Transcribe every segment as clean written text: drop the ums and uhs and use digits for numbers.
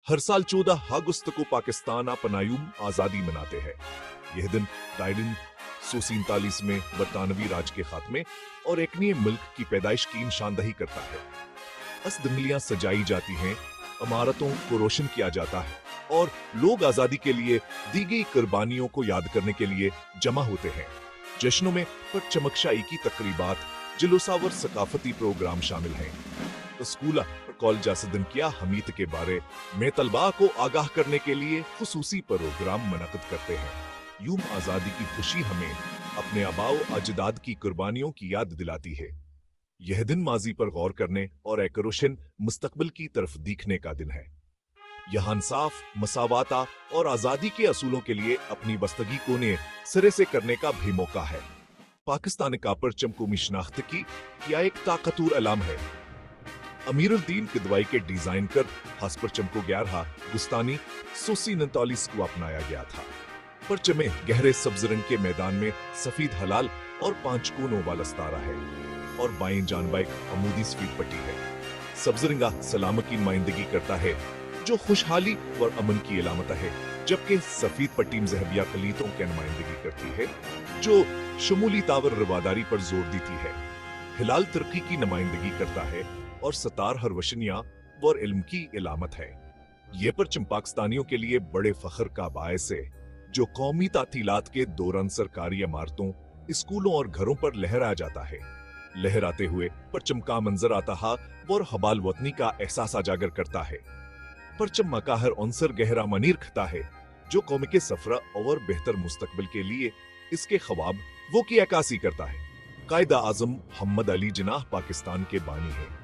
हर साल 14 अगस्त को पाकिस्तान अपना यूम आजादी मनाते हैं। यह दिन डायलिन 1947 में बरतानवी राज के खात्मे और एक नए मुल्क की पैदाइश की निशानदही करता है। असदंगलियां सजाई जाती हैं, इमारतों को रोशन किया जाता है और लोग आजादी के लिए दी गई कुर्बानियों को याद करने के लिए जमा होते हैं। जश्नों में परचमकशाई की तकरीबात, जुलूसावर सकाफती प्रोग्राम शामिल हैं। स्कूल और कॉलेज दिन किया हमीद के बारे में तलबा को आगाह करने के लिए खुसूसी प्रोग्राम मुनक़िद करते हैं। यूम आजादी की खुशी हमें अपने आबाओ अजदाद की कुर्बानियों की याद दिलाती है। यह दिन माजी पर गौर करने और एक रोशन मुस्तकबिल की तरफ देखने का दिन है। यहाँ इंसाफ, मसावाता और आजादी के असूलों के लिए अपनी बस्तगी को ने सिरे से करने का भी मौका है। पाकिस्तान का परचम कौमी शनाख्त की यह एक ताकतवर अलाम है। अमीरुद्दीन किदवाई के डिजाइन कर हस परचम को 11 गुस्तानी 1939 को अपनाया गया था। परचम में गहरे सब्ज रंग के मैदान में सफेद हलाल और 5 कोनों वाला सितारा है और बाएं जानबा एक अमूदी सफेद पट्टी है। सब्ज रंगा सलाम की नुमाइंदगी करता है जो खुशहाली और अमन की अलामत है, जबकि सफेद पट्टी ज़हबिया कलीतों की नुमाइंदगी करती है जो शमूली तावर रवादारी पर जोर देती है। हिलाल तरक्की की नुमाइंदगी करता है और सतार हर वशनिया और इल्म की इलामत है। ये परचम पाकिस्तानियों के लिए बड़े फख्र का बायस है जो कौमी तातीलात के दौरान सरकारी इमारतों, स्कूलों और घरों पर लहराया जाता है। लहराते हुए परचम का मंजर आता है और हबाल वतनी का एहसास उजागर करता है। परचम मकाहर अंसर गहरा मनी रखता है जो कौम के सफरा और बेहतर मुस्तकबिल के लिए इसके ख्वाब वो की अक्कासी करता है। कायदा आजम मोहम्मद अली जिनाह पाकिस्तान के बानी है।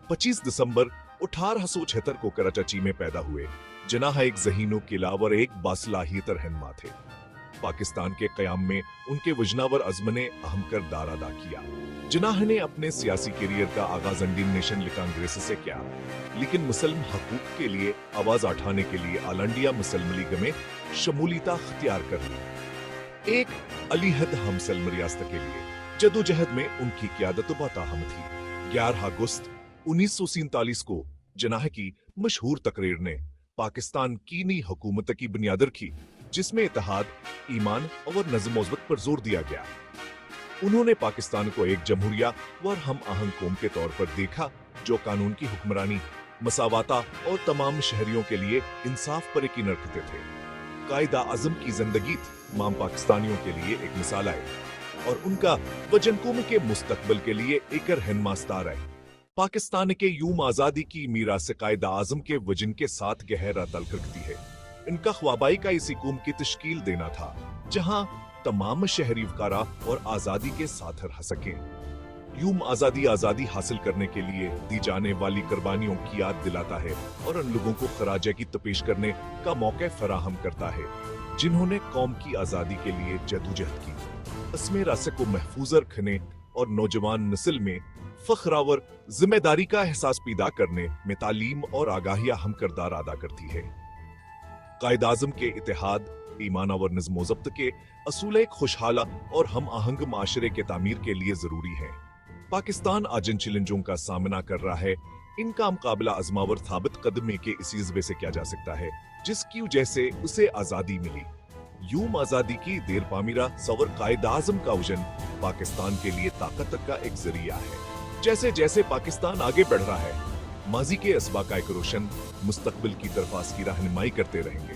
25 दिसंबर 1876 को कराची में पैदा हुए। जिनाह एक ज़हीनो किला और एक बासलाहियत रहनुमा थे। पाकिस्तान के क़याम में उनके वजनावर अज़्म ने अहम किरदार अदा किया। जिनाह ने अपने सियासी करियर का आगाज इंडियन नेशनल कांग्रेस से किया, लेकिन मुसलम हकूक के लिए आवाज उठाने के लिए ऑल इंडिया मुस्लिम लीग में शमूलियत अख्तियार कर ली। एक अलीहद हमसलम रियासत के लिए जदोजहद में उनकी क़यादत बाताहम थी। 11 अगस्त 1947 को जिनाह की मशहूर तकरीर ने पाकिस्तान की नई हुकूमत की बुनियाद रखी, जिसमें इत्तेहाद, ईमान और नज़्म-ओ-ज़ब्त पर जोर दिया गया। उन्होंने पाकिस्तान को एक जमहूरिया और हम आहंग कौम के तौर पर देखा जो कानून की हुक्मरानी, मसावाता और तमाम शहरियों के लिए इंसाफ पर यकीन रखते थे। कायदा आज़म की जिंदगी तमाम पाकिस्तानियों के लिए एक मिसाल है और उनका वजन कौम के मुस्तकबिल के लिए एक रहनुमा सितारा है। पाकिस्तान के यूम आजादी की मीरास कायदा आज़म के वजन के साथ गहरा ताल्लुक रखती है। इनका ख्वाबाई का इसी कौम की तश्कील देना था जहां तमाम शहरी वकारा और आजादी के साथ रह सके। यूम आजादी हासिल करने के लिए दी जाने वाली कुर्बानियों की याद दिलाता है और उन लोगों को खराजे की तपेश करने का मौका फराहम करता है जिन्होंने कौम की आजादी के लिए जदोजहद की। इसमें रास्ते को महफूज रखने और नौजवान नस्ल में फखरावर जिम्मेदारी का एहसास पैदा करने में तालीम और आगाहियां हम किरदार अदा करती है। कायद आज़म के इत्तेहाद, ईमान और नज़्म-ओ-ज़ब्त के असूल एक खुशहाल और हम आहंग माशरे के तामीर के लिए जरूरी है। पाकिस्तान आज इन चैलेंजों का सामना कर रहा है। इनका मुकाबला अजमावर साबित कदमे के इसी जज्बे से किया जा सकता है जिसकी वजह से उसे आजादी मिली। यूम आजादी की देर पामीरा सवर कायद आज़म का वजन पाकिस्तान के लिए ताकत का एक जरिया है। जैसे जैसे पाकिस्तान आगे बढ़ रहा है, माजी के असबा का एक रोशन मुस्तकबिल की तरफ की रहनुमाई करते रहेंगे।